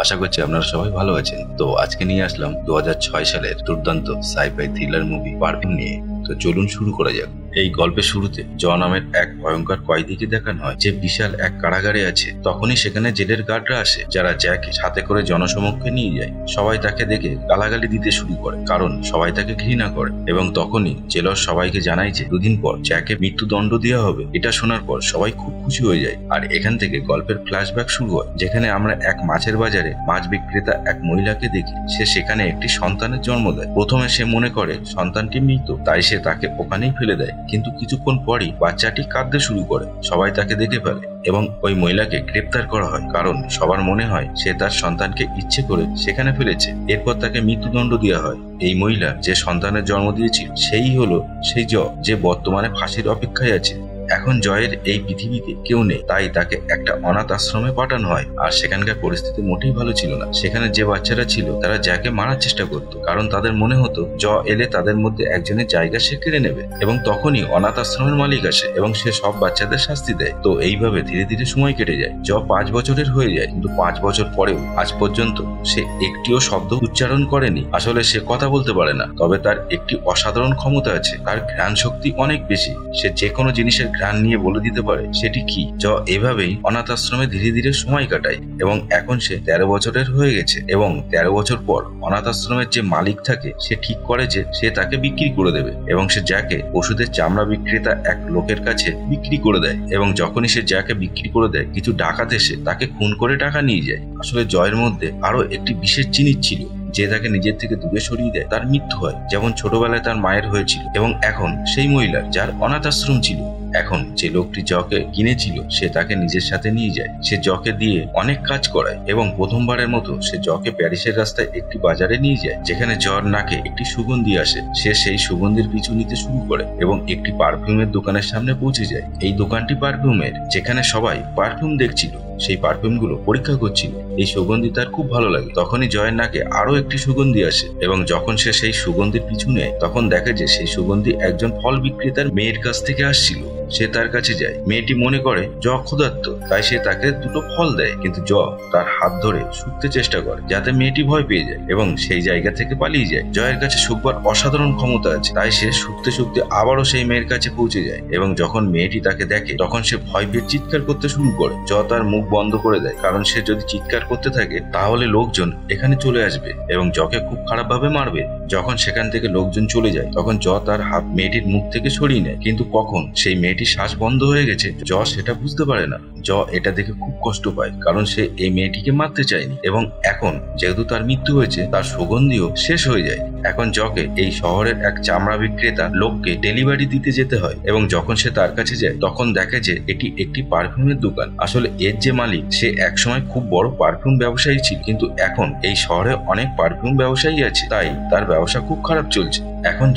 আশা করছি আপনারা সবাই ভালো আছেন। তো আজকে নিয়ে আসলাম 2006 সালের দুর্দান্ত সাইফাই থ্রিলার মুভি পারফিউম নিয়ে। তো চলুন শুরু করা যাক। এই গল্পের শুরুতে জ নামের এক ভয়ঙ্কর কয়েদিকে দেখানো হয়, যে বিশাল এক কারাগারে আছে। তখনই সেখানে জেলের গার্ডরা আসে, যারা জ্যাকে সাথে করে জনসমক্ষে নিয়ে যায়। সবাই তাকে দেখে গালাগালি দিতে শুরু করে, কারণ সবাই তাকে ঘৃণা করে। এবং তখনই জেলর সবাইকে জানায় যে দুদিন পর জ্যাকে মৃত্যুদণ্ড দেওয়া হবে। এটা শোনার পর সবাই খুব খুশি হয়ে যায়। আর এখান থেকে গল্পের ফ্ল্যাশব্যাক শুরু হয়, যেখানে আমরা এক মাছের বাজারে মাছ বিক্রেতা এক মহিলাকে দেখি। সে সেখানে একটি সন্তানের জন্ম দেয়। প্রথমে সে মনে করে সন্তানটি মৃত, তাই সে তাকে ওখানেই ফেলে দেয়। কিন্তু কিছুক্ষণ পরই বাচ্চাটি কাঁদতে শুরু করে। সবাই তাকে দেখে ফেলে এবং ওই মহিলাকে গ্রেপ্তার করা হয়, কারণ সবার মনে হয় সে তার সন্তানকে ইচ্ছে করে সেখানে ফেলেছে। এরপর তাকে মৃত্যুদণ্ড দেওয়া হয়। এই মহিলা যে সন্তানের জন্ম দিয়েছিল সেই হলো সেই জ, যে বর্তমানে ফাঁসির অপেক্ষায় আছে। এখন জয়ের এই পৃথিবীতে কেউ নেই, তাই তাকে একটা অনাথ আশ্রমে পাঠানো হয়। আর সেখানকার পরিস্থিতি মোটেই ভালো ছিল না। সেখানে যে বাচ্চারা ছিল তারা জ্যাকে মারার চেষ্টা করত, কারণ তাদের মনে হতো জ এলে তাদের মধ্যে একজনের জায়গা সে কেড়ে নেবে। এবং তখনই অনাথ আশ্রমের মালিক আসে এবং সে সব বাচ্চাদের শাস্তি দেয়। তো এইভাবে ধীরে ধীরে সময় কেটে যায়। জ 5 বছরের হয়ে যায়, কিন্তু 5 বছর পরেও আজ পর্যন্ত সে একটিও শব্দ উচ্চারণ করেনি। আসলে সে কথা বলতে পারে না, তবে তার একটি অসাধারণ ক্ষমতা আছে। তার ঘ্রাণ শক্তি অনেক বেশি। সে যে কোনো জিনিসের ঘ্রাণ নিয়ে বলে দিতে পারে সেটি কি। জ এভাবেই অনাথ আশ্রমে ধীরে ধীরে সময় কাটায় এবং এখন সে 13 বছরের হয়ে গেছে। এবং 13 বছর পর অনাথ আশ্রমের যে মালিক থাকে সে ঠিক করে যে সে তাকে বিক্রি করে দেবে। এবং সে জ্যাকে ওষুধের চামড়া বিক্রেতা এক লোকের কাছে বিক্রি করে দেয়। এবং যখনই সে জ্যাকে বিক্রি করে দেয়, কিছু ডাকাত এসে তাকে খুন করে টাকা নিয়ে যায়। আসলে জয়ের মধ্যে আরো একটি বিশেষ জিনিস ছিল, যে তাকে নিজের থেকে দূরে সরিয়ে দেয়। তার মৃত্যু হয়, যেমন ছোটবেলায় তার মায়ের হয়েছিল। এবং এখন সেই মহিলার যার অনাথ আশ্রম ছিল, এখন যে লোকটি জকে কিনেছিল সে তাকে নিজের সাথে নিয়ে যায়। সে জকে দিয়ে অনেক কাজ করায় এবং প্রথমবারের মতো সে জকে প্যারিসের রাস্তায় একটি বাজারে নিয়ে যায়, যেখানে জর নাকে একটি সুগন্ধি আসে। সে সেই সুগন্ধির পিছু নিতে শুরু করে এবং একটি পারফিউমের দোকানের সামনে পৌঁছে যায়। এই দোকানটি পারফিউমের, যেখানে সবাই পারফিউম দেখছিল, সেই পারফিউমগুলো পরীক্ষা করছিল। এই সুগন্ধি তার খুব ভালো লাগে। তখনই জয়ের নাকে আরো একটি সুগন্ধি আসে এবং যখন সে সেই সুগন্ধির পিছু নেয়, তখন দেখে যে সেই সুগন্ধি একজন ফল বিক্রেতার মেয়ের কাছ থেকে আসছিল। সে তার কাছে যায়। মেয়েটি মনে করে জ ক্ষুধার্ত, তাই সে তাকে দুটো ফল দেয়। কিন্তু জ তার হাত ধরে শুকতে চেষ্টা করে, যাতে মেয়েটি ভয় পেয়ে যায় এবং সেই জায়গা থেকে পালিয়ে যায়। জয়ের কাছে শুকবার অসাধারণ ক্ষমতা আছে, তাই সে শুকতে শুকতে আবারও সেই মেয়ের কাছে পৌঁছে যায়। এবং যখন মেয়েটি তাকে দেখে, তখন সে ভয় পেয়ে চিৎকার করতে শুরু করে। জ তার মুখ বন্ধ করে দেয়, কারণ সে যদি চিৎকার করতে থাকে তাহলে লোকজন এখানে চলে আসবে এবং জকে খুব খারাপভাবে মারবে। যখন সেখান থেকে লোকজন চলে যায়, তখন জ তার হাত মেয়েটির মুখ থেকে সরিয়ে নেয়। কিন্তু কখন সেই মেয়েটির শ্বাস বন্ধ হয়ে গেছে, জ সেটা বুঝতে পারে না। জ এটা দেখে খুব কষ্ট পায়, কারণ সে এই মেয়েটিকে মারতে চায়নি। এবং এখন যেহেতু তার মৃত্যু হয়েছে, তার সুগন্ধিও শেষ হয়ে যায়। এখন জকে এই শহরের এক চামড়া বিক্রেতা লোককে ডেলিভারি দিতে যেতে হয়। এবং যখন সে তার কাছে যায়, তখন দেখে যে এটি একটি পারফিউমের দোকান। আসলে এর যে মালিক, সে একসময় খুব বড় পারফিউম ব্যবসায়ী ছিল, কিন্তু এখন এই শহরে অনেক পারফিউম ব্যবসায়ী আছে, তাই তার ব্যবসা খুব খারাপ চলছে। এখন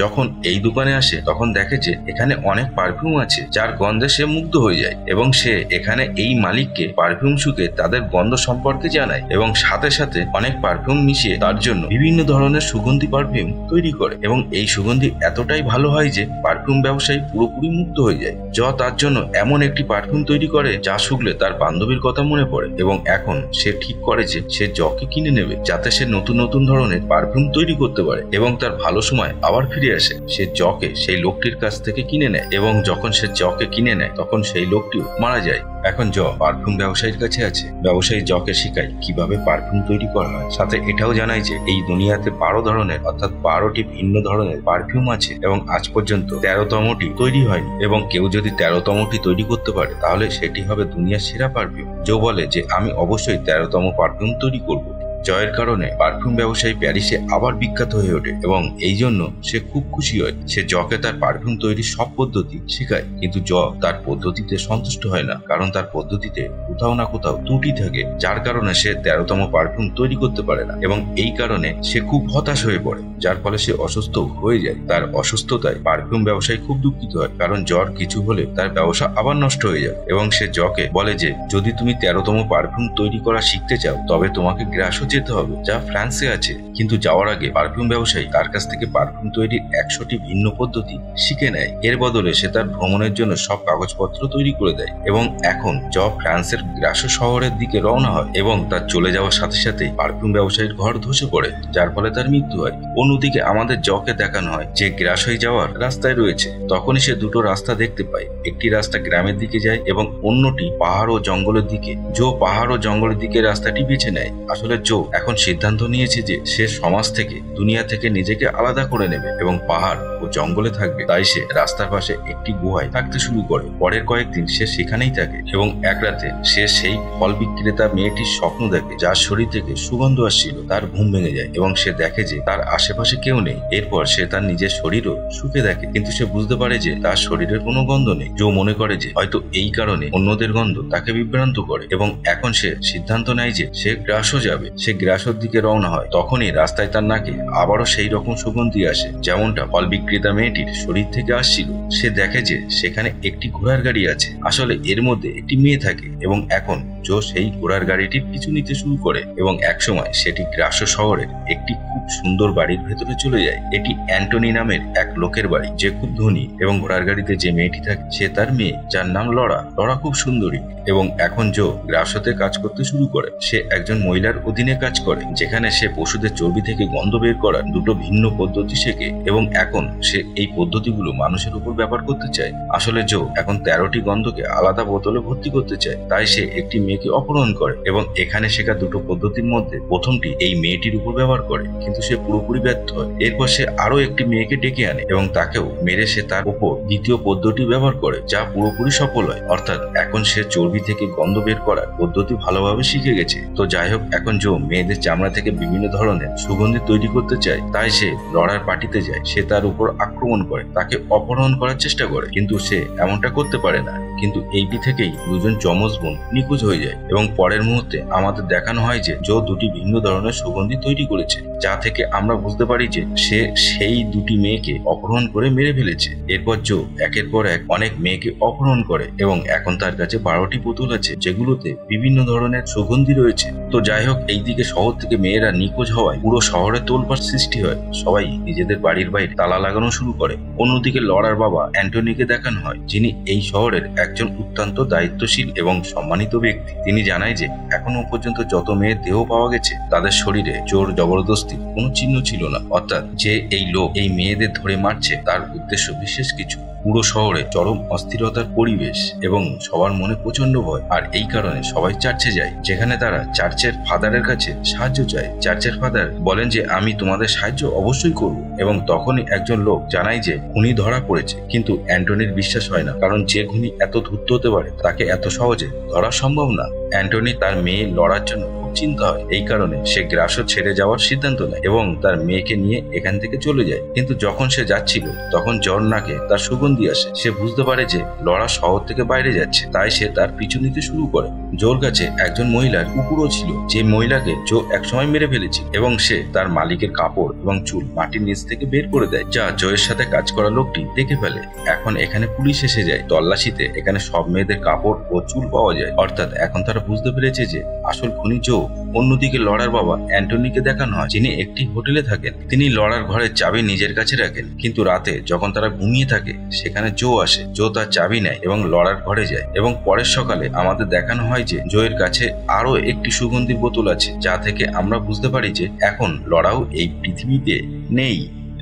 যখন এই দোকানে আসে, তখন দেখে যে এখানে অনেক পারফিউম আছে, যার গন্ধে সে মুগ্ধ হয়ে যায়। এবং সে এখানে এই মালিককে পারফিউম শুকে তাদের গন্ধ সম্পর্কে জানায় এবং সাথে সাথে অনেক পারফিউম মিশিয়ে তার জন্য বিভিন্ন ধরনের সুগন্ধি পারফিউম তৈরি করে। এবং এই সুগন্ধি এতটাই ভালো হয় যে পারফিউম ব্যবসায়ী পুরোপুরি মুগ্ধ হয়ে যায়। তার জন্য এমন একটি পারফিউম তৈরি করে যা শুকলে তার বান্ধবীর কথা মনে পড়ে। এবং এখন সে ঠিক করে যে সে জকে কিনে নেবে, যাতে সে নতুন নতুন ধরনের পারফিউম তৈরি করতে পারে এবং তার ভালো সময় আবার ফিরে আসে। সে জকে সেই লোকটির কাছ থেকে কিনে নেয় এবং যখন সে জকে কিনে নেয়, তখন সেই লোকটিও মারা যায়। এখন জ পারফিউম ব্যবসায়ীর কাছে আছে। ব্যবসায়ী জকে শেখায় কিভাবে পারফিউম তৈরি করা হয়। সাথে এটাও জানায় যে এই দুনিয়াতে 12 ধরনের, অর্থাৎ 12টি ভিন্ন ধরনের পারফিউম আছে এবং আজ পর্যন্ত 13তমটি তৈরি হয়নি। এবং কেউ যদি 13তমটি তৈরি করতে পারে, তাহলে সেটি হবে দুনিয়ার সেরা পারফিউম। জো বলে যে আমি অবশ্যই 13তম পারফিউম তৈরি করব। জয়ের কারণে পারফিউম ব্যবসায়ী প্যারিসে আবার বিখ্যাত হয়ে ওঠে এবং এই জন্য সে খুব খুশি হয়। সে জকে তার পারফিউম তৈরির সব পদ্ধতি শেখায়, কিন্তু জ তার পদ্ধতিতে সন্তুষ্ট হয় না, কারণ তার পদ্ধতিতে কোথাও না কোথাও ত্রুটি থাকে, যার কারণে সে 13তম পারফিউম তৈরি করতে পারে না। এবং এই কারণে সে খুব হতাশ হয়ে পড়ে, যার ফলে সে অসুস্থ হয়ে যায়। তার অসুস্থতায় পারফিউম ব্যবসায়ী খুব দুঃখিত হয়, কারণ জ্বর কিছু হলে তার ব্যবসা আবার নষ্ট হয়ে যায়। এবং সে জকে বলে যে যদি তুমি 13তম পারফিউম তৈরি করা শিখতে চাও, তবে তোমাকে গ্রাসও যেতে হবে যা ফ্রান্সে আছে। কিন্তু যাওয়ার আগে পারফিউম ব্যবসায়ী তার কাছ থেকে পারফিউম তৈরির 100টি ভিন্ন পদ্ধতি শিখে নেয়। এর বদলে সে তার ভ্রমণের জন্য সব কাগজপত্র তৈরি করে দেয় এবং এখন জ ফ্রান্সের গ্রাসো শহরের দিকে রওনা হয় এবং তার চলে যাওয়ার সাথে সাথে পারফিউম ব্যবসায়ীর ঘর ধসে পড়ে, যার ফলে তার মৃত্যু হয়। অন্যদিকে আমাদের জকে দেখানো হয় যে গ্রাসোয় যাওয়ার রাস্তায় রয়েছে। তখনই সে দুটো রাস্তা দেখতে পায়, একটি রাস্তা গ্রামের দিকে যায় এবং অন্যটি পাহাড় ও জঙ্গলের দিকে। জো পাহাড় ও জঙ্গলের দিকে রাস্তাটি বেছে নেয়। আসলে জো এখন সিদ্ধান্ত নিয়েছে যে সে সমাজ থেকে, দুনিয়া থেকে নিজেকে আলাদা করে নেবে এবং পাহাড় ও জঙ্গলে থাকবে। তাই সে রাস্তার পাশে একটি গুহায় থাকতে শুরু করে। পরের কয়েকদিন সে সেখানেই থাকে এবং এক রাতে সে সেই ফল বিক্রেতা মেয়েটির স্বপ্ন দেখে যার শরীর থেকে সুগন্ধ আসছিল। তার ঘুম ভেঙে যায় এবং সে দেখে যে তার আশেপাশে কেউ নেই। এরপর সে তার নিজের শরীরও শুকে দেখে, কিন্তু সে বুঝতে পারে যে তার শরীরের কোনো গন্ধ নেই। জো মনে করে যে হয়তো এই কারণে অন্যদের গন্ধ তাকে বিভ্রান্ত করে এবং এখন সে সিদ্ধান্ত নেয় যে সে গ্রাসও যাবে। সে গ্রাসোর দিকে রওনা হয়। তখনই রাস্তায় তার নাকে আবারও সেই রকম সুগন্ধি আসে যেমনটা ফল বিক্রেতা মেয়েটির শরীর থেকে আসছিল। সে দেখে যে সেখানে একটি ঘোড়ার গাড়ি আছে। আসলে এর মধ্যে একটি মেয়ে থাকে এবং এখন জো সেই ঘোড়ার গাড়িটির পিছু নিতে শুরু করে এবং একসময় সেটি গ্রাসো শহরের একটি খুব সুন্দর বাড়ির ভেতরে চলে যায়। এটি অ্যান্টনি নামের এক লোকের বাড়ি যে খুব ধনী এবং ঘোড়ার গাড়িতে যে মেয়েটি থাকে সে তার মেয়ে, যার নাম লরা। লরা খুব সুন্দরী এবং এখন জো গ্রাসোতে কাজ করতে শুরু করে। সে একজন মহিলার অধীনে কাজ করে যেখানে সে পশুদের চর্বি থেকে গন্ধ বের করার দুটো ভিন্ন পদ্ধতি শেখে এবং এখন সে এই পদ্ধতিগুলো মানুষের উপর ব্যবহার করতে চায়। আসলে জো এখন 13টি গন্ধকে আলাদা বোতলে ভর্তি করতে চায়। তাই সে একটি মেয়েকে অপহরণ করে এবং এখানে শেখা দুটো পদ্ধতির মধ্যে প্রথমটি এই মেয়েটির উপর ব্যবহার করে, কিন্তু সে পুরোপুরি ব্যর্থ হয়। এরপর সে আরো একটি মেয়েকে ডেকে আনে এবং তাকেও মেরে সে তার উপর দ্বিতীয় পদ্ধতি ব্যবহার করে, যা পুরোপুরি সফল হয়। অর্থাৎ এখন সে চর্বি থেকে গন্ধ বের করার পদ্ধতি ভালোভাবে শিখে গেছে। তো যাই হোক, এখন জো মেয়েদের চামড়া থেকে বিভিন্ন ধরনের সুগন্ধি তৈরি করতে চায়। তাই সে লড়ার পার্টিতে যায়। সে তার উপর আক্রমণ করে, তাকে অপহরণ করার চেষ্টা করে, কিন্তু সে এমনটা করতে পারে না। কিন্তু এইটি থেকেই দুজন যমজ বোন নিখোঁজ হয়ে যায় এবং পরের মুহূর্তে আমাদের দেখানো হয় যে জো দুটি ভিন্ন ধরনের সুগন্ধি তৈরি করেছে, যা থেকে আমরা বুঝতে পারি যে সে সেই দুটি মেয়েকে অপহরণ করে মেরে ফেলেছে। এরপর জো একের পর এক অনেক মেয়েকে অপহরণ করে এবং এখন তার কাছে 12টি বোতল আছে যেগুলোতে বিভিন্ন ধরনের সুগন্ধি রয়েছে। তো যাই হোক, এইদিকে শহর থেকে মেয়েরা নিখোঁজ হওয়ায় পুরো শহরে তোলপাড় সৃষ্টি হয়। সবাই নিজেদের বাড়ির বাইরে তালা লাগানো শুরু করে। অন্যদিকে লরার বাবা অ্যান্টনিকে দেখানো হয়, যিনি এই শহরের একজন অত্যন্ত দায়িত্বশীল এবং সম্মানিত ব্যক্তি। তিনি জানায় যে এখনো পর্যন্ত যত মেয়ের দেহ পাওয়া গেছে তাদের শরীরে জোর জবরদস্তির কোনো চিহ্ন ছিল না। অর্থাৎ যে এই লোক এই মেয়েদের ধরে মারছে তার উদ্দেশ্য বিশেষ কিছু। পুরো শহরে চরম অস্থিরতার পরিবেশ এবং সবার মনে প্রচন্ড ভয়। আর এই কারণে সবাই চার্চে যায়, যেখানে তারা চার্চের ফাদারের কাছে সাহায্য চায়। চার্চের ফাদার বলেন যে আমি তোমাদের সাহায্য অবশ্যই করব এবং তখনই একজন লোক জানায় যে খুনি ধরা পড়েছে। কিন্তু অ্যান্টনির বিশ্বাস হয় না, কারণ যে খুনি এত ধূর্ত হতে পারে তাকে এত সহজে ধরা সম্ভব না। অ্যান্টনি তার মেয়ে লড়ার জন্য চিন্তা হয়। এই কারণে সে গ্রাসো ছেড়ে যাওয়ার সিদ্ধান্ত নেয় এবং তার মেয়েকে নিয়ে এখান থেকে চলে যায়। কিন্তু যখন সে যাচ্ছিল তখন জোর নাকে তার সুগন্ধি আসে। সে বুঝতে পারে যে লড়া শহর থেকে বাইরে যাচ্ছে, তাই সে তার পিছু নিতে শুরু করে। জোর কাছে একজন মহিলার কুকুরও ছিল, যে মহিলাকে জো একসময় মেরে ফেলেছিল এবং সে তার মালিকের কাপড় এবং চুল মাটির নিচ থেকে বের করে দেয়, যা জয়ের সাথে কাজ করা লোকটি দেখে ফেলে। এখন এখানে পুলিশ এসে যায়। তল্লাশিতে এখানে সব মেয়েদের কাপড় ও চুল পাওয়া যায়। অর্থাৎ এখন তারা বুঝতে পেরেছে যে আসল খুনি জো। অন্যদিকে লরার বাবা অ্যান্টনিকে দেখানো হয়, যিনি একটি হোটেলে থাকেন। তিনি লরার ঘরের চাবি নিজের কাছে রাখেন, কিন্তু রাতে যখন তারা ঘুমিয়ে থাকে সেখানে জো আসে। জো তার চাবি নেয় এবং লরার ঘরে যায় এবং পরের সকালে আমাদের দেখানো হয় যে জোয়ের কাছে আরো একটি সুগন্ধির বোতল আছে, যা থেকে আমরা বুঝতে পারি যে এখন লরাও এই পৃথিবীতে নেই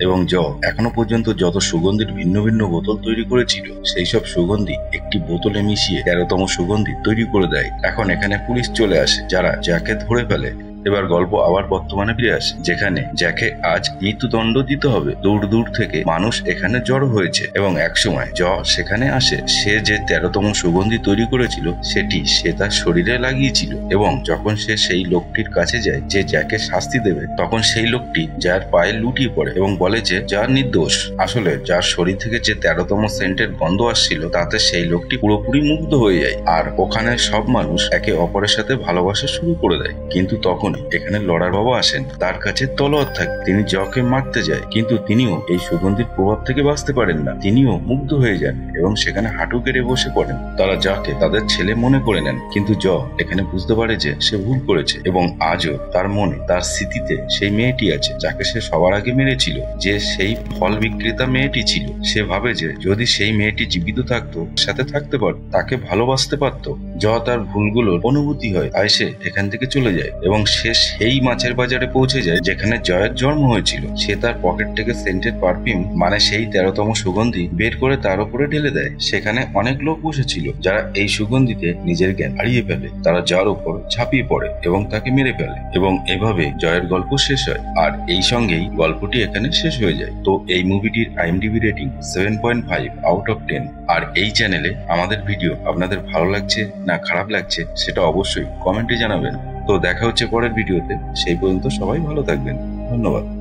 এবং জো এখনো পর্যন্ত যত সুগন্ধির ভিন্ন ভিন্ন বোতল তৈরি করেছিল সেই সব সুগন্ধি একটি বোতলে মিশিয়ে 13তম সুগন্ধি তৈরি করে দেয়। এখন এখানে পুলিশ চলে আসে, যারা জ্যাকে ধরে ফেলে। এবার গল্প আবার বর্তমানে ফিরে আসে, যেখানে জ্যাকে আজ মৃত্যুদণ্ড দিতে হবে। দূর দূর থেকে মানুষ এখানে জড়ো হয়েছে এবং একসময় সেখানে আসে। সে যে 13তম সুগন্ধি তৈরি করেছিল সেটি সে তার শরীরে লাগিয়েছিল এবং যখন সে সেই লোকটির কাছে যায় যে জ্যাকে শাস্তি দেবে, তখন সেই লোকটি যার পায়ে লুটিয়ে পড়ে এবং বলে যে যার নির্দোষ। আসলে যার শরীর থেকে যে 13তম সেন্টের গন্ধ আসছিল তাতে সেই লোকটি পুরোপুরি মুগ্ধ হয়ে যায় আর ওখানে সব মানুষ একে অপরের সাথে ভালোবাসা শুরু করে দেয়। কিন্তু তখন এখানে লড়ার বাবা আসেন, তার কাছে তলোয়ার থাকে, তিনি জকে মারতে যায়, কিন্তু তিনিও এই সুগন্ধির প্রভাব থেকে বাঁচতে পারেন না, তিনিও মুগ্ধ হয়ে যান এবং সেখানে হাঁটু গেড়ে বসে পড়েন। তারা জকে তাদের ছেলে মনে করে নেন, কিন্তু জ এখানে বুঝতে পারে যে সে ভুল করেছে এবং আজও তার মনে, তার স্মৃতিতে সেই মেয়েটি আছে যাকে সে সবার আগে মেরেছিল, যে সেই ফল বিক্রেতা মেয়েটি ছিল। সে ভাবে যে যদি সেই মেয়েটি জীবিত থাকতো, সাথে থাকতে পারত, তাকে ভালোবাসতে পারত। জ তার ভুলগুলোর অনুভূতি হয়, তাই সে এখান থেকে চলে যায় এবং সে সেই মাছের বাজারে পৌঁছে যায় যেখানে জয়ের জন্ম হয়েছিল। সে তার পকেট থেকে সেন্টেড পারফিউম, মানে সেই 13তম সুগন্ধি বের করে তার উপরে ঢেলে দেয়। সেখানে অনেক লোক বসেছিল যারা এই সুগন্ধিতে নিজের জ্ঞান হারিয়ে ফেলে। তারা জয়ের উপর ঝাঁপিয়ে পড়ে এবং তাকে মেরে ফেলে এবং এভাবে জয়ের গল্প শেষ হয়। আর এই সঙ্গেই গল্পটি এখানে শেষ হয়ে যায়। তো এই মুভিটির IMDb রেটিং 7.5 আউট অফ 10। আর এই চ্যানেলে আমাদের ভিডিও আপনাদের ভালো লাগছে না খারাপ লাগছে সেটা অবশ্যই কমেন্টে জানাবেন। তো দেখা হচ্ছে পরের ভিডিওতে, সেই পর্যন্ত সবাই ভালো থাকবেন। ধন্যবাদ।